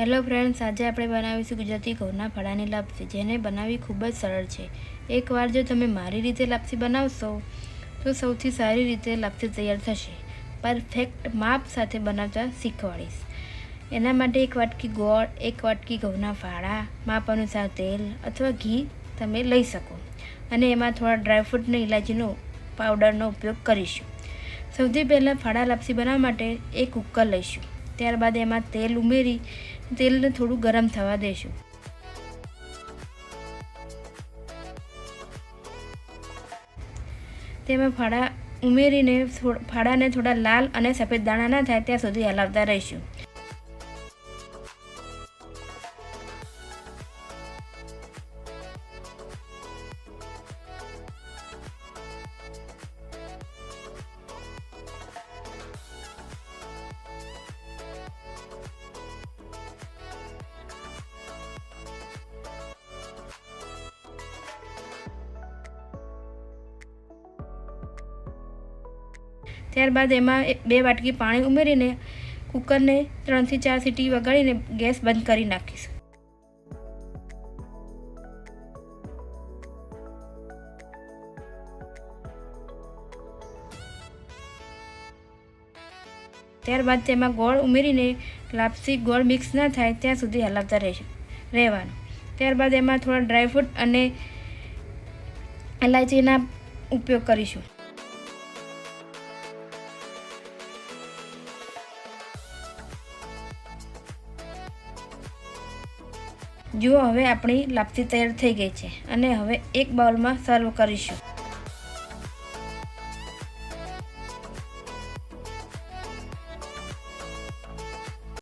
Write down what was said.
Hello friends, આજે આપણે બનાવીશું ગુજરાતી ઘઉંના ફળાની લાપસી, જેને બનાવવી ખૂબ જ સરળ છે. એકવાર જો તમે મારી રીતે લાપસી બનાવશો તો સૌથી સારી રીતે લાપસી તૈયાર થશે. પરફેક્ટ માપ સાથે બનાવતા શીખવાડીશ. એના માટે 1 વાટકી ગોળ, 1 વાટકી ઘઉંના ફાળા, માપ અનુસાર તેલ અથવા ઘી તમે લઈ શકો અને એમાં થોડા ડ્રાયફ્રૂટ અને ઇલાયચીનો પાવડરનો ઉપયોગ કરીશું. સૌથી પહેલાં ફાળા લાપસી બનાવવા માટે એક કુકર લઈશું. ત્યારબાદ એમાં તેલ ઉમેરી તેલને થોડું ગરમ થવા દઈશું. તેમાં ફાળા ઉમેરીને ફાળાને થોડા લાલ અને સફેદ દાણા ના થાય ત્યાં સુધી હલાવતા રહીશું. ત્યારબાદ એમાં 2 વાટકી પાણી ઉમેરીને કુકરને 3 થી 4 સીટી વગાડીને ગેસ બંધ કરી નાખીશું. ત્યારબાદ તેમાં ગોળ ઉમેરીને લાપસી ગોળ મિક્સ ના થાય ત્યાં સુધી હલાવતા રહેવાનું. ત્યારબાદ એમાં થોડા ડ્રાયફ્રૂટ અને ઇલાયચીના ઉપયોગ કરીશું. જુઓ, હવે આપણી લાપસી તૈયાર થઈ ગઈ છે અને હવે એક બાઉલમાં સર્વ કરીશું.